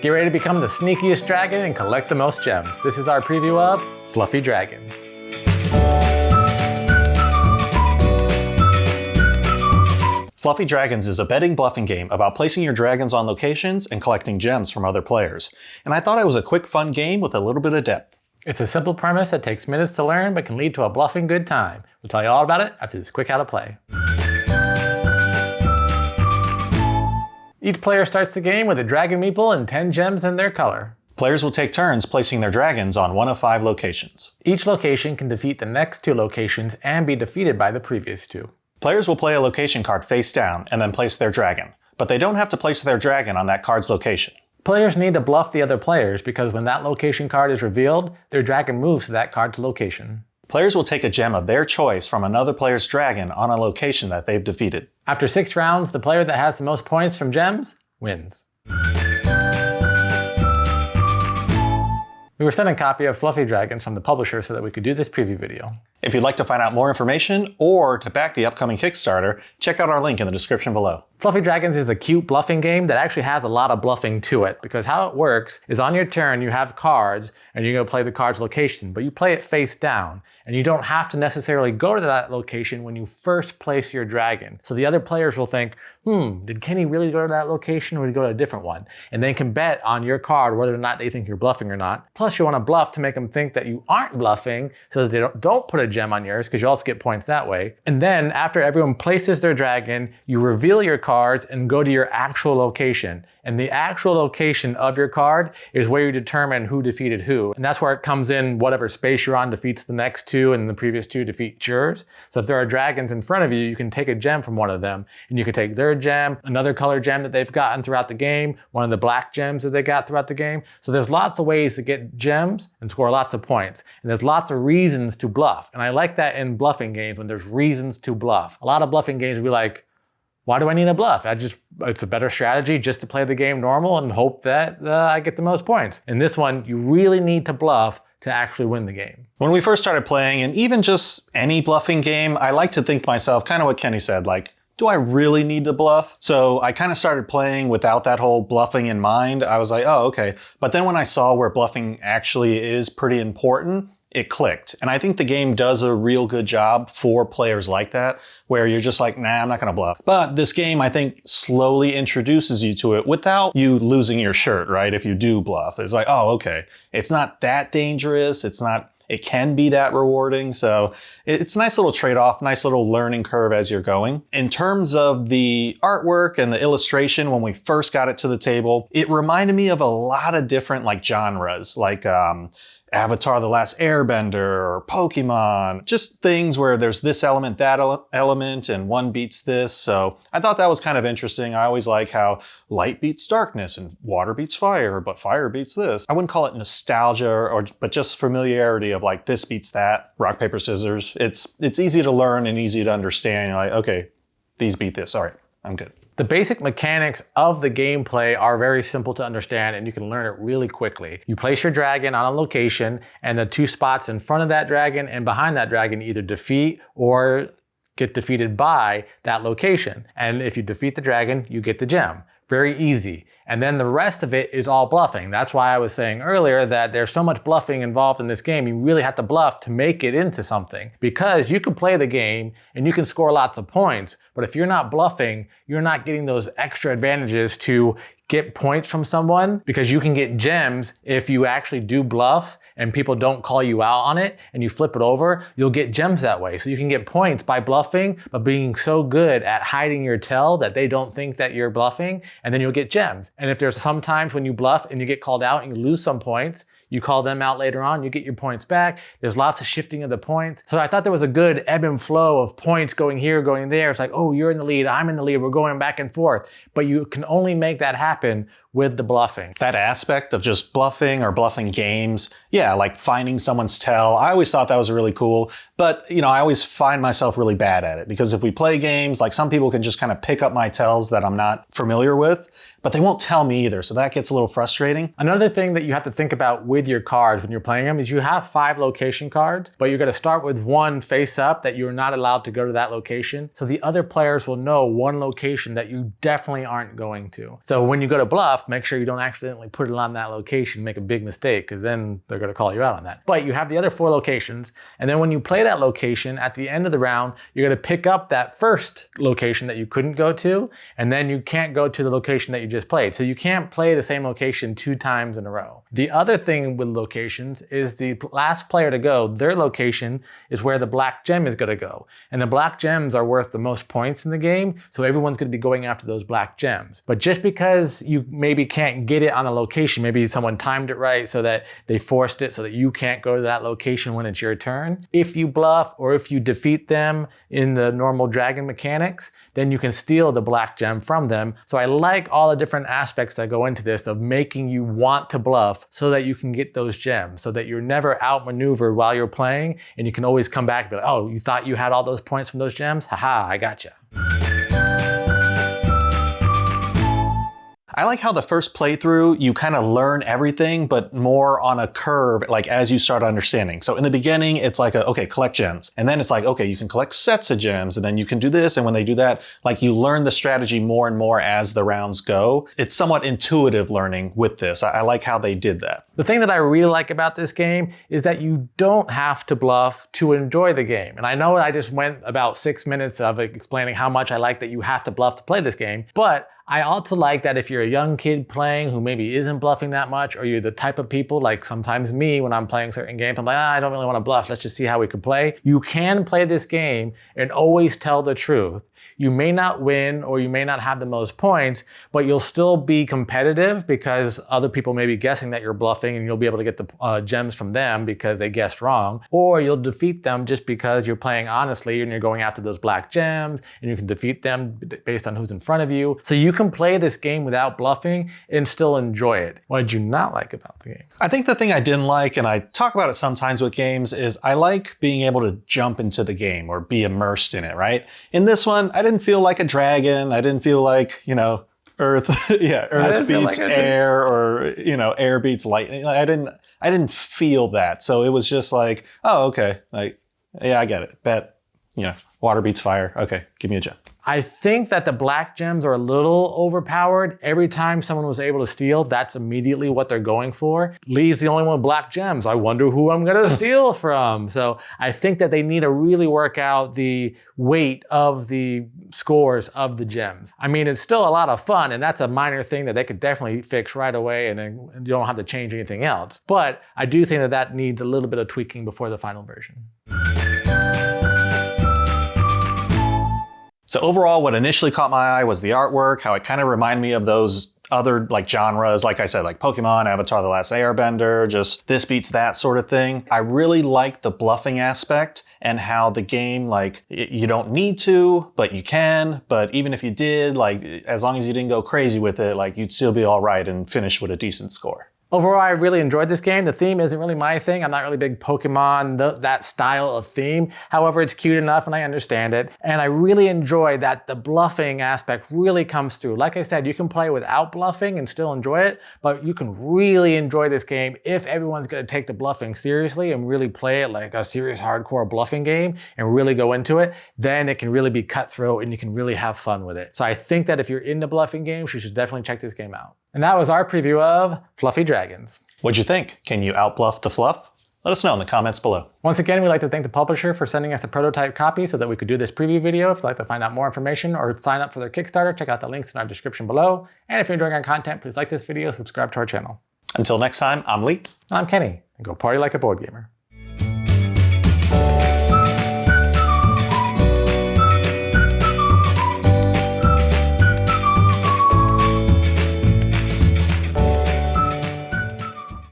Get ready to become the sneakiest dragon and collect the most gems. This is our preview of Fluffy Dragons. Fluffy Dragons is a betting bluffing game about placing your dragons on locations and collecting gems from other players. And I thought it was a quick, fun game with a little bit of depth. It's a simple premise that takes minutes to learn but can lead to a bluffing good time. We'll tell you all about it after this quick how to play. Each player starts the game with a dragon meeple and 10 gems in their color. Players will take turns placing their dragons on one of 5 locations. Each location can defeat the next 2 locations and be defeated by the previous 2. Players will play a location card face down and then place their dragon, but they don't have to place their dragon on that card's location. Players need to bluff the other players because when that location card is revealed, their dragon moves to that card's location. Players will take a gem of their choice from another player's dragon on a location that they've defeated. After 6 rounds, the player that has the most points from gems wins. We were sent a copy of Fluffy Dragons from the publisher so that we could do this preview video. If you'd like to find out more information or to back the upcoming Kickstarter, check out our link in the description below. Fluffy Dragons is a cute bluffing game that actually has a lot of bluffing to it, because how it works is on your turn you have cards and you're going to play the card's location, but you play it face down and you don't have to necessarily go to that location when you first place your dragon. So the other players will think, did Kenny really go to that location or did he go to a different one? And they can bet on your card whether or not they think you're bluffing or not. Plus you want to bluff to make them think that you aren't bluffing so that they don't put a gem on yours, because you also get points that way. And then after everyone places their dragon, you reveal your cards and go to your actual location. And the actual location of your card is where you determine who defeated who. And that's where it comes in, whatever space you're on defeats the next 2 and the previous 2 defeat yours. So if there are dragons in front of you, you can take a gem from one of them and you can take their gem, another color gem that they've gotten throughout the game, one of the black gems that they got throughout the game. So there's lots of ways to get gems and score lots of points. And there's lots of reasons to bluff. And I like that in bluffing games when there's reasons to bluff. A lot of bluffing games will be like, why do I need a bluff? It's a better strategy just to play the game normal and hope that I get the most points. In this one, you really need to bluff to actually win the game. When we first started playing, and even just any bluffing game, I like to think to myself, kind of what Kenny said, like, do I really need to bluff? So I kind of started playing without that whole bluffing in mind. I was like, oh, okay. But then when I saw where bluffing actually is pretty important, it clicked. And I think the game does a real good job for players like that, where you're just like, nah, I'm not gonna bluff. But this game, I think, slowly introduces you to it without you losing your shirt, right? If you do bluff, it's like, oh, okay. It's not that dangerous. It can be that rewarding. So it's a nice little trade-off, nice little learning curve as you're going. In terms of the artwork and the illustration, when we first got it to the table, it reminded me of a lot of different like genres, like Avatar: The Last Airbender or Pokemon, just things where there's this element, that element, and one beats this. So I thought that was kind of interesting. I always like how light beats darkness and water beats fire, but fire beats this. I wouldn't call it nostalgia, but just familiarity of like this beats that, rock, paper, scissors. It's easy to learn and easy to understand. You're like, okay, these beat this. All right, I'm good. The basic mechanics of the gameplay are very simple to understand and you can learn it really quickly. You place your dragon on a location and the 2 spots in front of that dragon and behind that dragon either defeat or get defeated by that location. And if you defeat the dragon, you get the gem. Very easy. And then the rest of it is all bluffing. That's why I was saying earlier that there's so much bluffing involved in this game. You really have to bluff to make it into something, because you can play the game and you can score lots of points, but if you're not bluffing, you're not getting those extra advantages to get points from someone, because you can get gems if you actually do bluff and people don't call you out on it and you flip it over, you'll get gems that way. So you can get points by bluffing, but being so good at hiding your tell that they don't think that you're bluffing, and then you'll get gems. And if there's some times when you bluff and you get called out and you lose some points, you call them out later on, you get your points back. There's lots of shifting of the points. So I thought there was a good ebb and flow of points going here, going there. It's like, oh, you're in the lead, I'm in the lead, we're going back and forth. But you can only make that happen with the bluffing. That aspect of just bluffing or bluffing games, yeah, like finding someone's tell, I always thought that was really cool. But, you know, I always find myself really bad at it, because if we play games, like some people can just kind of pick up my tells that I'm not familiar with, but they won't tell me either. So that gets a little frustrating. Another thing that you have to think about with your cards when you're playing them is you have 5 location cards, but you're going to start with one face up that you're not allowed to go to that location. So the other players will know one location that you definitely aren't going to. So when you go to bluff, bluff, make sure you don't accidentally put it on that location, make a big mistake, because then they're going to call you out on that. But you have the other 4 locations, and then when you play that location, at the end of the round, you're going to pick up that first location that you couldn't go to, and then you can't go to the location that you just played. So you can't play the same location 2 times in a row. The other thing with locations is the last player to go, their location is where the black gem is going to go. And the black gems are worth the most points in the game, so everyone's going to be going after those black gems. But just because you maybe can't get it on a location, maybe someone timed it right so that they forced it so that you can't go to that location when it's your turn, if you bluff or if you defeat them in the normal dragon mechanics, then you can steal the black gem from them. So I like all the different aspects that go into this of making you want to bluff so that you can get those gems, so that you're never outmaneuvered while you're playing, and you can always come back and be like, oh, you thought you had all those points from those gems? Haha, I gotcha. I like how the first playthrough, you kind of learn everything, but more on a curve, like as you start understanding. So in the beginning, it's like, okay, collect gems. And then it's like, okay, you can collect sets of gems, and then you can do this. And when they do that, like you learn the strategy more and more as the rounds go. It's somewhat intuitive learning with this. I like how they did that. The thing that I really like about this game is that you don't have to bluff to enjoy the game. And I know I just went about 6 minutes of explaining how much I like that you have to bluff to play this game, but I also like that if you're a young kid playing who maybe isn't bluffing that much, or you're the type of people like sometimes me when I'm playing certain games, I'm like, I don't really want to bluff, let's just see how we can play. You can play this game and always tell the truth. You may not win or you may not have the most points, but you'll still be competitive because other people may be guessing that you're bluffing, and you'll be able to get the gems from them because they guessed wrong. Or you'll defeat them just because you're playing honestly and you're going after those black gems, and you can defeat them based on who's in front of you. So you can play this game without bluffing and still enjoy it. What did you not like about the game? I think the thing I didn't like, and I talk about it sometimes with games, is I like being able to jump into the game or be immersed in it, right? In this one, I didn't feel like a dragon. I didn't feel like, Earth, Earth beats air, or, air beats lightning. I didn't feel that. So it was just like, oh, okay. Like, yeah, I get it. Bet, water beats fire. Okay, give me a gem. I think that the black gems are a little overpowered. Every time someone was able to steal, that's immediately what they're going for. Lee's the only one with black gems. I wonder who I'm gonna steal from. So I think that they need to really work out the weight of the scores of the gems. I mean, it's still a lot of fun, and that's a minor thing that they could definitely fix right away, and then you don't have to change anything else. But I do think that that needs a little bit of tweaking before the final version. So overall, what initially caught my eye was the artwork, how it kind of reminded me of those other genres, like I said, like Pokemon, Avatar: The Last Airbender, just this beats that sort of thing. I really like the bluffing aspect and how the game, you don't need to, but you can. But even if you did, as long as you didn't go crazy with it, you'd still be all right and finish with a decent score. Overall, I really enjoyed this game. The theme isn't really my thing. I'm not really big Pokemon, that style of theme. However, it's cute enough and I understand it. And I really enjoy that the bluffing aspect really comes through. Like I said, you can play without bluffing and still enjoy it, but you can really enjoy this game if everyone's gonna take the bluffing seriously and really play it like a serious hardcore bluffing game and really go into it. Then it can really be cutthroat and you can really have fun with it. So I think that if you're into bluffing games, you should definitely check this game out. And that was our preview of Fluffy Dragons. What'd you think? Can you outbluff the fluff? Let us know in the comments below. Once again, we'd like to thank the publisher for sending us a prototype copy so that we could do this preview video. If you'd like to find out more information or sign up for their Kickstarter, check out the links in our description below. And if you're enjoying our content, please like this video, subscribe to our channel. Until next time, I'm Lee. And I'm Kenny. And go party like a board gamer.